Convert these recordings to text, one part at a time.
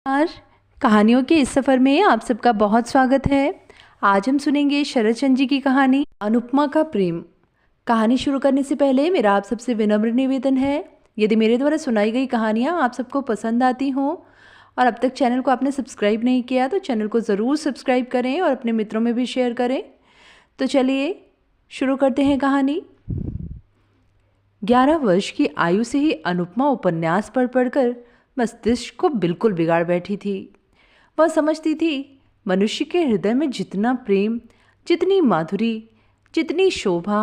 और कहानियों के इस सफ़र में आप सबका बहुत स्वागत है। आज हम सुनेंगे शरद चंद्र जी की कहानी अनुपमा का प्रेम। कहानी शुरू करने से पहले मेरा आप सबसे विनम्र निवेदन है, यदि मेरे द्वारा सुनाई गई कहानियाँ आप सबको पसंद आती हों और अब तक चैनल को आपने सब्सक्राइब नहीं किया तो चैनल को ज़रूर सब्सक्राइब करें और अपने मित्रों में भी शेयर करें। तो चलिए शुरू करते हैं कहानी। 11 वर्ष की आयु से ही अनुपमा उपन्यास पढ़ पढ़कर मस्तिष्क को बिल्कुल बिगाड़ बैठी थी। वह समझती थी मनुष्य के हृदय में जितना प्रेम, जितनी माधुरी, जितनी शोभा,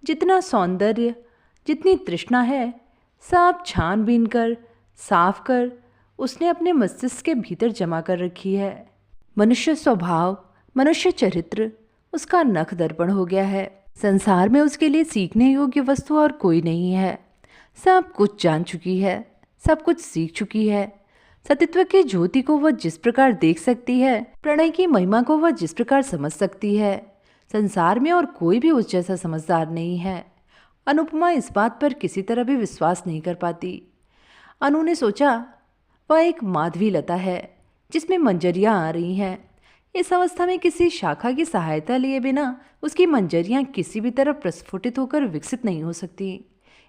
जितना सौंदर्य, जितनी तृष्णा है, सब छानबीन कर साफ कर उसने अपने मस्तिष्क के भीतर जमा कर रखी है। मनुष्य स्वभाव, मनुष्य चरित्र उसका नख दर्पण हो गया है। संसार में उसके लिए सीखने योग्य वस्तु और कोई नहीं है। सब कुछ जान चुकी है, सब कुछ सीख चुकी है। सतीत्व की ज्योति को वह जिस प्रकार देख सकती है, प्रणय की महिमा को वह जिस प्रकार समझ सकती है, संसार में और कोई भी उस जैसा समझदार नहीं है। अनुपमा इस बात पर किसी तरह भी विश्वास नहीं कर पाती। अनु ने सोचा वह एक माधवी लता है जिसमें मंजरियां आ रही हैं। इस अवस्था में किसी शाखा की सहायता लिए बिना उसकी मंजरियां किसी भी तरह प्रस्फुटित होकर विकसित नहीं हो सकती।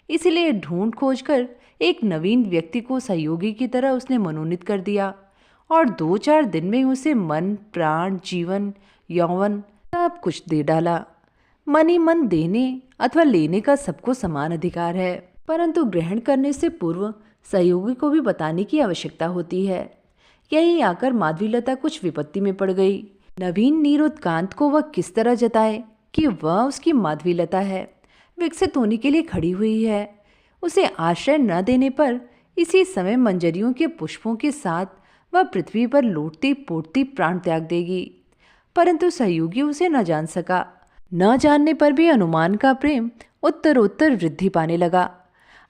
इसीलिए ढूंढ खोज कर एक नवीन व्यक्ति को सहयोगी की तरह उसने मनोनीत कर दिया और 2-4 दिन में उसे मन, प्राण, जीवन, यौवन सब कुछ दे डाला। मन ही मन देने अथवा लेने का सबको समान अधिकार है, परंतु ग्रहण करने से पूर्व सहयोगी को भी बताने की आवश्यकता होती है। यही आकर माधवीलता कुछ विपत्ति में पड़ गई। नवीन नीरोत्कांत को वह किस तरह जताए कि वह उसकी माधवीलता है, विकसित होने के लिए खड़ी हुई है। उसे आश्रय न देने पर इसी समय मंजरियों के पुष्पों के साथ वह पृथ्वी पर लौटती पोटती प्राण त्याग देगी। परंतु सहयोगी उसे न जान सका। न जानने पर भी अनुमान का प्रेम उत्तरोत्तर वृद्धि पाने लगा।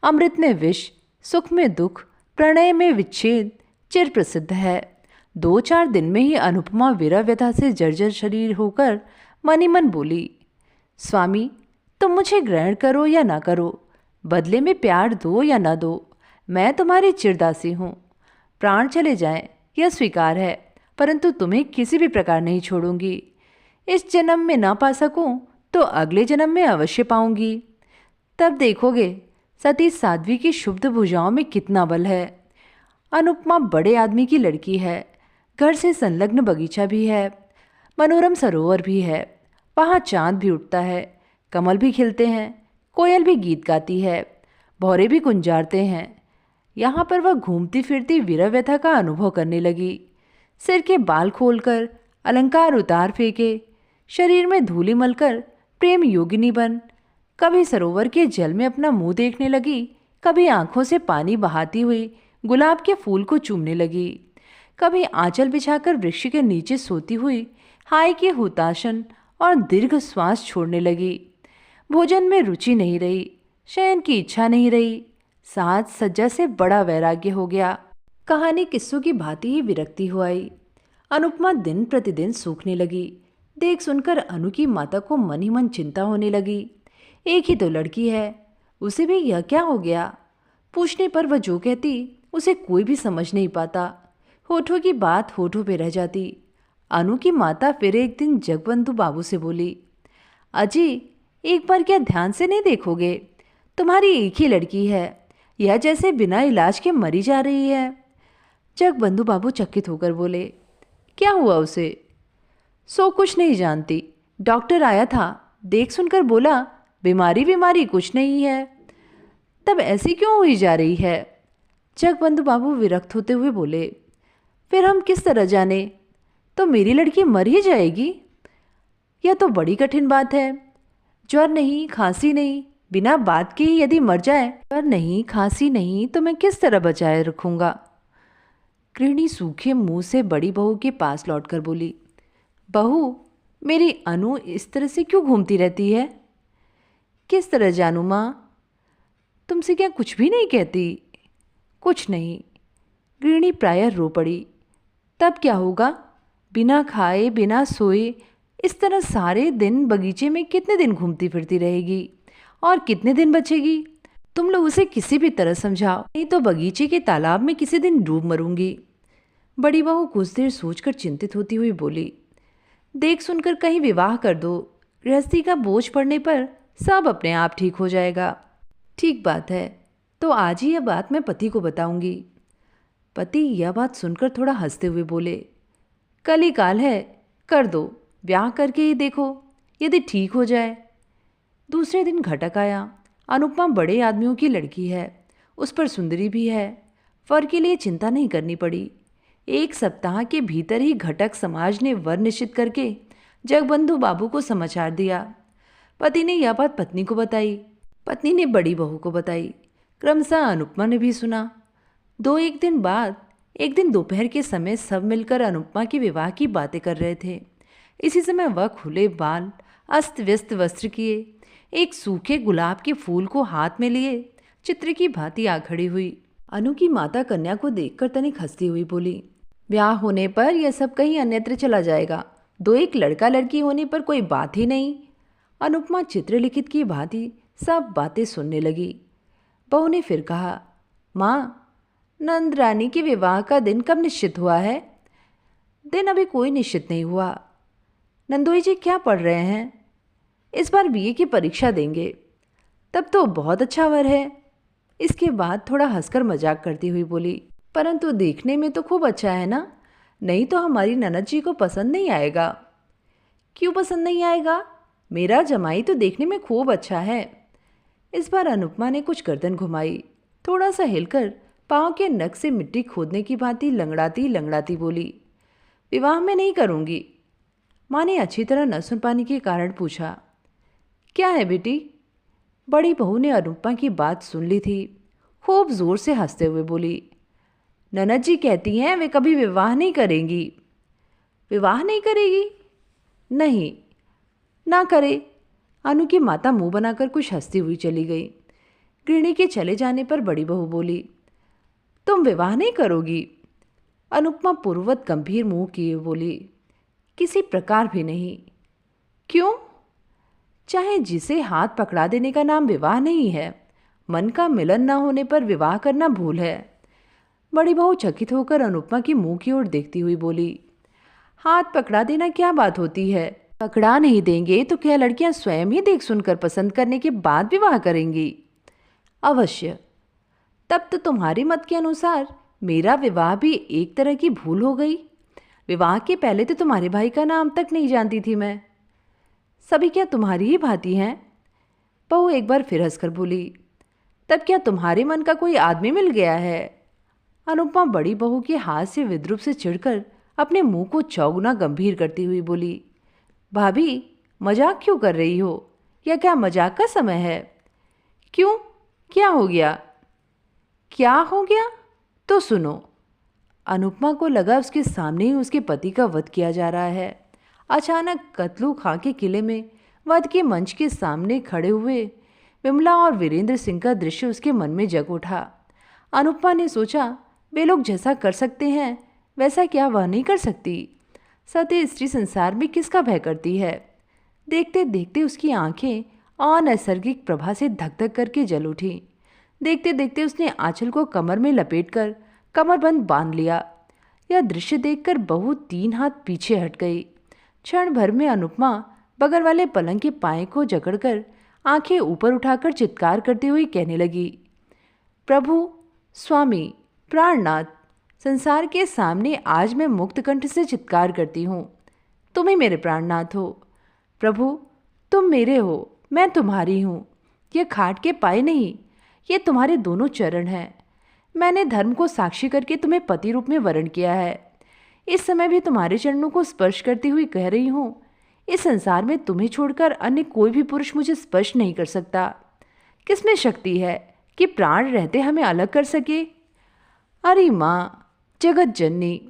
अमृत में विष, सुख में दुख, प्रणय में विच्छेद चिर प्रसिद्ध है। 2-4 दिन में ही अनुपमा विरह व्यथा से जर्जर शरीर होकर मन ही मन बोली, स्वामी तुम मुझे ग्रहण करो या ना करो, बदले में प्यार दो या ना दो, मैं तुम्हारी चिरदासी हूँ। प्राण चले जाएं यह स्वीकार है, परंतु तुम्हें किसी भी प्रकार नहीं छोड़ूंगी। इस जन्म में ना पा सकूं तो अगले जन्म में अवश्य पाऊंगी। तब देखोगे सती साध्वी की शुद्ध भुजाओं में कितना बल है। अनुपमा बड़े आदमी की लड़की है, घर से संलग्न बगीचा भी है, मनोरम सरोवर भी है, वहाँ चांद भी उठता है, कमल भी खिलते हैं, कोयल भी गीत गाती है, भौरे भी गुंजारते हैं। यहाँ पर वह घूमती फिरती विरह व्यथा का अनुभव करने लगी। सिर के बाल खोलकर, अलंकार उतार फेंके, शरीर में धूलि मलकर प्रेम योगिनी बन कभी सरोवर के जल में अपना मुंह देखने लगी, कभी आंखों से पानी बहाती हुई गुलाब के फूल को चूमने लगी, कभी आंचल बिछाकर वृक्ष के नीचे सोती हुई हाय के हुताशन और दीर्घ श्वास छोड़ने लगी। भोजन में रुचि नहीं रही, शयन की इच्छा नहीं रही, साज सज्जा से बड़ा वैराग्य हो गया। कहानी किस्सों की भांति ही विरक्ति हो आई। अनुपमा दिन प्रतिदिन सूखने लगी। देख सुनकर अनु की माता को मन ही मन चिंता होने लगी। एक ही तो लड़की है, उसे भी यह क्या हो गया। पूछने पर वह जो कहती उसे कोई भी समझ नहीं पाता। होठों की बात होठों पे रह जाती। अनु की माता फिर एक दिन जगबंधु बाबू से बोली, अजी एक बार क्या ध्यान से नहीं देखोगे, तुम्हारी एक ही लड़की है, यह जैसे बिना इलाज के मरी जा रही है। जगबंधु बाबू चकित होकर बोले, क्या हुआ उसे? सो कुछ नहीं जानती, डॉक्टर आया था, देख सुनकर बोला बीमारी बीमारी कुछ नहीं है। तब ऐसी क्यों हुई जा रही है? जगबंधु बाबू विरक्त होते हुए बोले, फिर हम किस तरह जाने, तो मेरी लड़की मर ही जाएगी। यह तो बड़ी कठिन बात है। ज्वर नहीं, खांसी नहीं, बिना बात के ही यदि मर जाए, ज्वर नहीं, खांसी नहीं, तो मैं किस तरह बचाए रखूँगा। गृहिणी सूखे मुंह से बड़ी बहू के पास लौटकर बोली, बहू मेरी अनु इस तरह से क्यों घूमती रहती है? किस तरह जानूँ माँ, तुमसे क्या कुछ भी नहीं कहती? कुछ नहीं। गृहिणी प्रायः रो पड़ी। तब क्या होगा? बिना खाए बिना सोए इस तरह सारे दिन बगीचे में कितने दिन घूमती फिरती रहेगी और कितने दिन बचेगी? तुम लोग उसे किसी भी तरह समझाओ, नहीं तो बगीचे के तालाब में किसी दिन डूब मरूंगी। बड़ी बहू कुछ देर सोचकर चिंतित होती हुई बोली, देख सुनकर कहीं विवाह कर दो, गृहस्थी का बोझ पड़ने पर सब अपने आप ठीक हो जाएगा। ठीक बात है, तो आज ही यह बात मैं पति को बताऊंगी। पति यह बात सुनकर थोड़ा हंसते हुए बोले, कल ही काल है, कर दो, ब्याह करके ही देखो, यदि ठीक हो जाए। दूसरे दिन घटक आया। अनुपमा बड़े आदमियों की लड़की है, उस पर सुंदरी भी है, वर के लिए चिंता नहीं करनी पड़ी। एक सप्ताह के भीतर ही घटक समाज ने वर निश्चित करके जगबंधु बाबू को समाचार दिया। पति ने यह बात पत्नी को बताई, पत्नी ने बड़ी बहू को बताई, क्रमशः अनुपमा ने भी सुना। एक दिन बाद एक दिन दोपहर के समय सब मिलकर अनुपमा के विवाह की बातें कर रहे थे। इसी समय वह खुले बाल, अस्त व्यस्त वस्त्र किए, एक सूखे गुलाब के फूल को हाथ में लिए चित्र की भांति आ खड़ी हुई। अनु की माता कन्या को देखकर तनिक हंसती हुई बोली, ब्याह होने पर यह सब कहीं अन्यत्र चला जाएगा, एक लड़का लड़की होने पर कोई बात ही नहीं। अनुपमा चित्रलिखित की भांति सब बातें सुनने लगी। बहू ने फिर कहा, माँ, नंद रानी के विवाह का दिन कब निश्चित हुआ है? दिन अभी कोई निश्चित नहीं हुआ। नंदोई जी क्या पढ़ रहे हैं? इस बार बीए की परीक्षा देंगे। तब तो बहुत अच्छा वर है। इसके बाद थोड़ा हंसकर मजाक करती हुई बोली, परंतु देखने में तो खूब अच्छा है ना, नहीं तो हमारी ननद जी को पसंद नहीं आएगा। क्यों पसंद नहीं आएगा? मेरा जमाई तो देखने में खूब अच्छा है। इस बार अनुपमा ने कुछ गर्दन घुमाई, थोड़ा सा हिलकर पाँव के नख से मिट्टी खोदने की भांति लंगड़ाती लंगड़ाती बोली, विवाह में नहीं करूँगी। माँ ने अच्छी तरह न सुन पाने के कारण पूछा, क्या है बेटी? बड़ी बहू ने अनुपमा की बात सुन ली थी, खूब जोर से हंसते हुए बोली, ननद जी कहती हैं वे कभी विवाह नहीं करेंगी। विवाह नहीं करेगी? नहीं, ना करे। अनु की माता मुंह बनाकर कुछ हंसती हुई चली गई। गृहिणी के चले जाने पर बड़ी बहू बोली, तुम विवाह नहीं करोगी? अनुपमा पूर्ववत गंभीर मुंह किए बोली, किसी प्रकार भी नहीं। क्यों? चाहे जिसे हाथ पकड़ा देने का नाम विवाह नहीं है, मन का मिलन न होने पर विवाह करना भूल है। बड़ी बहू चकित होकर अनुपमा की मुंह की ओर देखती हुई बोली, हाथ पकड़ा देना क्या बात होती है? पकड़ा नहीं देंगे तो क्या लड़कियां स्वयं ही देख सुनकर पसंद करने के बाद विवाह करेंगी? अवश्य। तब तो तुम्हारे मत के अनुसार मेरा विवाह भी एक तरह की भूल हो गई। विवाह के पहले तो तुम्हारे भाई का नाम तक नहीं जानती थी मैं। सभी क्या तुम्हारी ही भांति हैं? बहू एक बार फिर हंसकर बोली, तब क्या तुम्हारे मन का कोई आदमी मिल गया है? अनुपमा बड़ी बहू के हाथ से विद्रूप से चिढ़कर अपने मुंह को चौगुना गंभीर करती हुई बोली, भाभी, मजाक क्यों कर रही हो? या क्या मजाक का समय है? क्यों, क्या हो गया? क्या हो गया? तो सुनो। अनुपमा को लगा उसके सामने ही उसके पति का वध किया जा रहा है। अचानक कतलू खां के किले में वध के मंच के सामने खड़े हुए विमला और वीरेंद्र सिंह का दृश्य उसके मन में जग उठा। अनुपमा ने सोचा, वे लोग जैसा कर सकते हैं वैसा क्या वह नहीं कर सकती? सत्य स्त्री संसार में किसका भय करती है? देखते देखते उसकी आंखें अनैसर्गिक प्रभा से धक धक करके जल उठी। देखते देखते उसने आंचल को कमर में लपेटकर कमरबंद बांध लिया। यह दृश्य देखकर बहू 3 हाथ पीछे हट गई। क्षण भर में अनुपमा बगल वाले पलंग के पाए को जकड़कर आंखें ऊपर उठाकर चित्कार करती हुई कहने लगी, प्रभु, स्वामी, प्राणनाथ, संसार के सामने आज मैं मुक्त कंठ से चित्कार करती हूँ, तुम ही मेरे प्राणनाथ हो। प्रभु, तुम मेरे हो, मैं तुम्हारी हूँ। यह खाट के पाए नहीं, ये तुम्हारे दोनों चरण हैं। मैंने धर्म को साक्षी करके तुम्हें पति रूप में वरण किया है। इस समय भी तुम्हारे चरणों को स्पर्श करती हुई कह रही हूँ, इस संसार में तुम्हें छोड़कर अन्य कोई भी पुरुष मुझे स्पर्श नहीं कर सकता। किसमें शक्ति है कि प्राण रहते हमें अलग कर सके? अरे माँ, जगत जननी!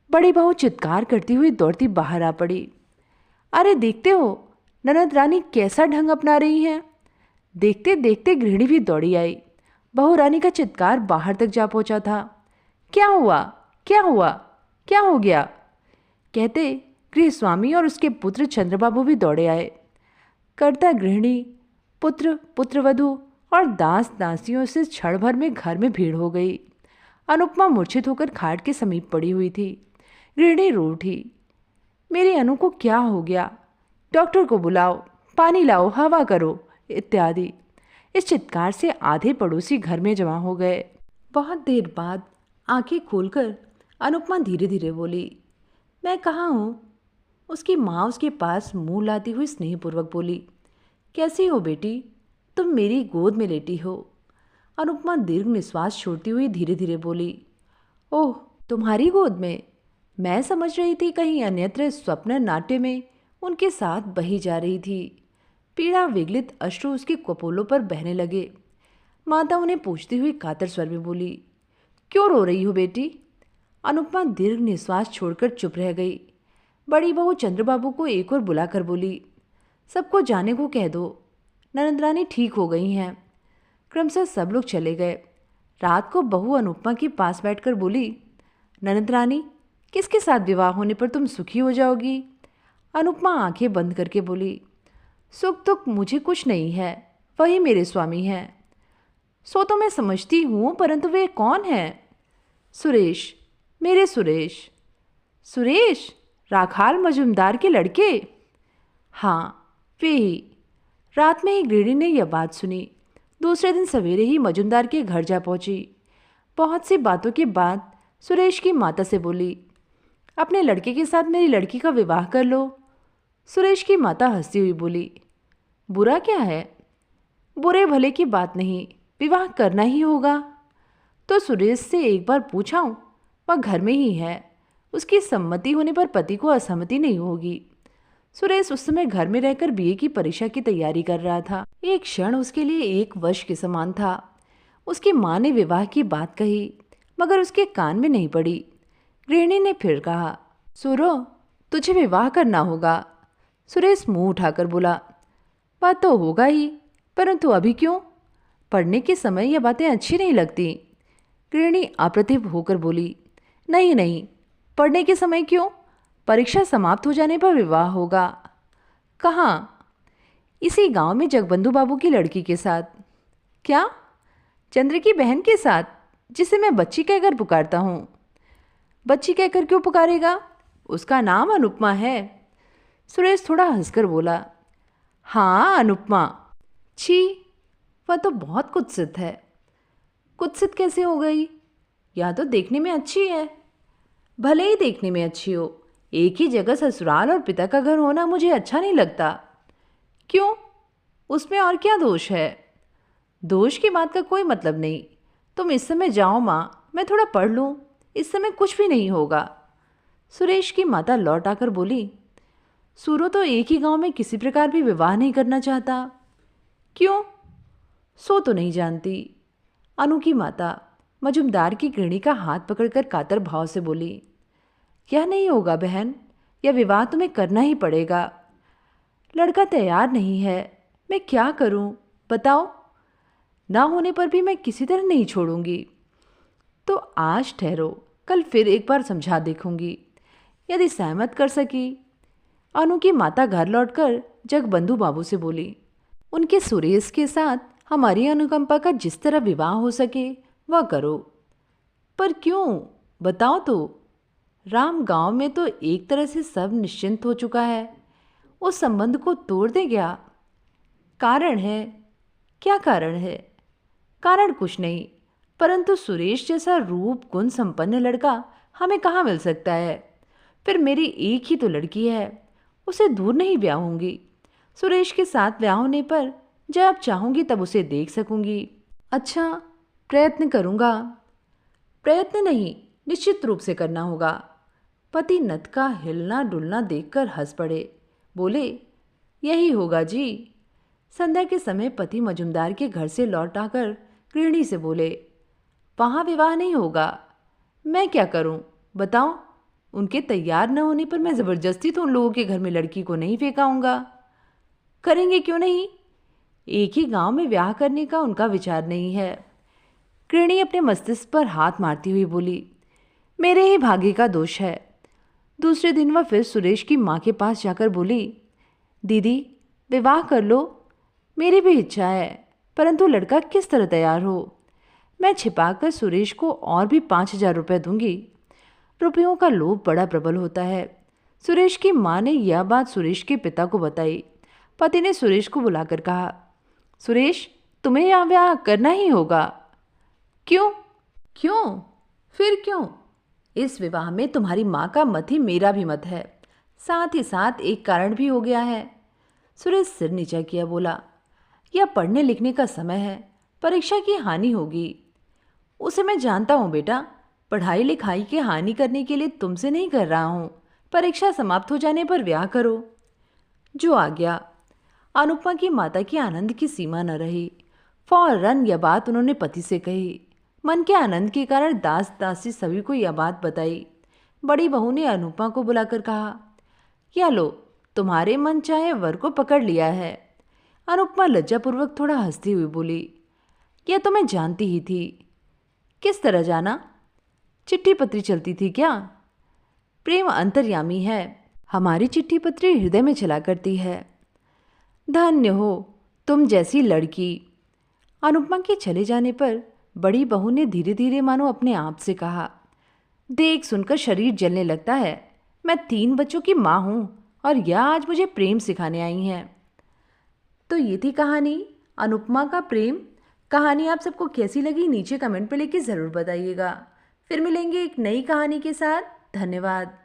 बड़ी बहू चित्कार करती हुई दौड़ती बाहर आ पड़ी। अरे देखते हो ननद रानी कैसा ढंग अपना रही हैं? देखते देखते गृहिणी भी दौड़ी आई। बहू रानी का चित्कार बाहर तक जा पहुंचा था। क्या हुआ, क्या हुआ, क्या हो गया? कहते गृह स्वामी और उसके पुत्र चंद्रबाबू भी दौड़े आए। कर्ता गृहिणी, पुत्र, पुत्रवधू और दास दासियों से क्षण भर में घर में भीड़ हो गई। अनुपमा मूर्छित होकर खाट के समीप पड़ी हुई थी। गृहिणी रो उठी, मेरी अनु को क्या हो गया? डॉक्टर को बुलाओ, पानी लाओ, हवा करो, इत्यादि। इस चित्कार से आधे पड़ोसी घर में जमा हो गए। बहुत देर बाद आंखें खोलकर अनुपमा धीरे धीरे बोली, मैं कहाँ हूँ? उसकी माँ उसके पास मुंह लाती हुई स्नेहपूर्वक बोली, कैसी हो बेटी? तुम मेरी गोद में लेटी हो। अनुपमा दीर्घ निश्वास छोड़ती हुई धीरे धीरे बोली, ओह, तुम्हारी गोद में? मैं समझ रही थी कहीं अन्यत्र स्वप्न नाट्य में उनके साथ बही जा रही थी। पीड़ा विगलित अश्रु उसके कपोलों पर बहने लगे। माता उन्हें पूछती हुई कातर स्वर में बोली, क्यों रो रही हो बेटी? अनुपमा दीर्घ निश्वास छोड़कर चुप रह गई। बड़ी बहू चंद्रबाबू को एक और बुलाकर बोली, सबको जाने को कह दो, ननंदरानी ठीक हो गई हैं। क्रमशः सब लोग चले गए। रात को बहू अनुपमा के पास बैठकर बोली, ननंदरानी, किसके साथ विवाह होने पर तुम सुखी हो जाओगी? अनुपमा आंखें बंद करके बोली, सुख दुख मुझे कुछ नहीं है, वही मेरे स्वामी हैं। सो तो मैं समझती हूँ, परंतु वे कौन हैं? सुरेश, मेरे सुरेश। सुरेश? राखाल मजुमदार के लड़के? हाँ, वे ही। रात में ही गृहिणी ने यह बात सुनी। दूसरे दिन सवेरे ही मजुमदार के घर जा पहुंची। बहुत सी बातों के बाद सुरेश की माता से बोली, अपने लड़के के साथ मेरी लड़की का विवाह कर लो। सुरेश की माता हंसती हुई बोली, बुरा क्या है? बुरे भले की बात नहीं, विवाह करना ही होगा। तो सुरेश से एक बार पूछाऊं, वह घर में ही है, उसकी सम्मति होने पर पति को असहमति नहीं होगी। सुरेश उस समय घर में रहकर बीए की परीक्षा की तैयारी कर रहा था। एक क्षण उसके लिए एक वर्ष के समान था। उसकी माँ ने विवाह की बात कही, मगर उसके कान में नहीं पड़ी। गृहिणी ने फिर कहा, सुरो, तुझे विवाह करना होगा। सुरेश मुंह उठाकर बोला, बात तो होगा ही, परंतु अभी क्यों? पढ़ने के समय यह बातें अच्छी नहीं लगती। गृहिणी अप्रतिभ होकर बोली, नहीं नहीं, पढ़ने के समय क्यों? परीक्षा समाप्त हो जाने पर विवाह होगा। कहाँ? इसी गांव में जगबंधु बाबू की लड़की के साथ। क्या? चंद्र की बहन के साथ, जिसे मैं बच्ची कहकर पुकारता हूँ। बच्ची कहकर क्यों पुकारेगा? उसका नाम अनुपमा है। सुरेश थोड़ा हंसकर बोला, हाँ, अनुपमा। छी, वह तो बहुत कुत्सित है। कुत्सित कैसे हो गई? या तो देखने में अच्छी है। भले ही देखने में अच्छी हो, एक ही जगह ससुराल और पिता का घर होना मुझे अच्छा नहीं लगता। क्यों? उसमें और क्या दोष है? दोष की बात का कोई मतलब नहीं। तुम इस समय जाओ माँ, मैं थोड़ा पढ़ लूँ, इस समय कुछ भी नहीं होगा। सुरेश की माता लौट आकर बोली, सूरो तो एक ही गांव में किसी प्रकार भी विवाह नहीं करना चाहता। क्यों? सो तो नहीं जानती। अनु की माता मजुमदार की गृहिणी का हाथ पकड़कर कातर भाव से बोली, यह नहीं होगा बहन, यह विवाह तुम्हें करना ही पड़ेगा। लड़का तैयार नहीं है, मैं क्या करूं? बताओ। ना होने पर भी मैं किसी तरह नहीं छोड़ूंगी। तो आज ठहरो, कल फिर एक बार समझा देखूंगी, यदि सहमत कर सकी। अनु की माता घर लौटकर जगबंधु बाबू से बोली, उनके सुरेश के साथ हमारी अनुकंपा का जिस तरह विवाह हो सके वह करो। पर क्यों? बताओ तो। राम गांव में तो एक तरह से सब निश्चिंत हो चुका है, उस संबंध को तोड़ दे क्या? कारण है? क्या कारण है? कारण कुछ नहीं, परंतु सुरेश जैसा रूप गुण संपन्न लड़का हमें कहाँ मिल सकता है? फिर मेरी एक ही तो लड़की है, उसे दूर नहीं ब्याहूंगी। सुरेश के साथ ब्याह होने पर जब चाहूंगी तब उसे देख सकूंगी। अच्छा, प्रयत्न करूंगा। प्रयत्न नहीं, निश्चित रूप से करना होगा। पति नत का हिलना डुलना देखकर हंस पड़े। बोले, यही होगा जी। संध्या के समय पति मजुमदार के घर से लौट आकर गृहिणी से बोले, वहाँ विवाह नहीं होगा। मैं क्या करूं? बताओ। उनके तैयार न होने पर मैं ज़बरदस्ती तो उन लोगों के घर में लड़की को नहीं फेंकाऊंगा। करेंगे क्यों नहीं? एक ही गांव में ब्याह करने का उनका विचार नहीं है। गृहिणी अपने मस्तिष्क पर हाथ मारती हुई बोली, मेरे ही भाग्य का दोष है। दूसरे दिन वह फिर सुरेश की माँ के पास जाकर बोली, दीदी, विवाह कर लो, मेरी भी इच्छा है, परंतु लड़का किस तरह तैयार हो? मैं छिपाकर सुरेश को और भी 5,000 रुपये दूंगी। रुपयों का लोभ बड़ा प्रबल होता है। सुरेश की माँ ने यह बात सुरेश के पिता को बताई। पति ने सुरेश को बुलाकर कहा, सुरेश, तुम्हें यह ब्याह करना ही होगा। क्यों? क्यों? फिर क्यों? इस विवाह में तुम्हारी माँ का मत ही मेरा भी मत है। साथ ही साथ एक कारण भी हो गया है। सुरेश सिर नीचा किया बोला, यह पढ़ने लिखने का समय है, परीक्षा की हानि होगी। उसे मैं जानता हूँ बेटा, पढ़ाई लिखाई की हानि करने के लिए तुमसे नहीं कर रहा हूँ। परीक्षा समाप्त हो जाने पर ब्याह करो। जो आ गया। अनुपमा की माता की आनंद की सीमा न रही। फौरन यह बात उन्होंने पति से कही। मन के आनंद के कारण दास दासी सभी को यह बात बताई। बड़ी बहू ने अनुपमा को बुलाकर कहा, या लो, तुम्हारे मन चाहे वर को पकड़ लिया है। अनुपमा लज्जापूर्वक थोड़ा हंसती हुई बोली, यह तो मैं जानती ही थी। किस तरह जाना? चिट्ठी पत्री चलती थी क्या? प्रेम अंतर्यामी है, हमारी चिट्ठी पत्री हृदय में चला करती है। धन्य हो तुम जैसी लड़की। अनुपमा के चले जाने पर बड़ी बहू ने धीरे धीरे मानो अपने आप से कहा, देख सुनकर शरीर जलने लगता है। मैं 3 बच्चों की माँ हूँ और यह आज मुझे प्रेम सिखाने आई हैं। तो ये थी कहानी अनुपमा का प्रेम। कहानी आप सबको कैसी लगी नीचे कमेंट पे लिख के ज़रूर बताइएगा। फिर मिलेंगे एक नई कहानी के साथ। धन्यवाद।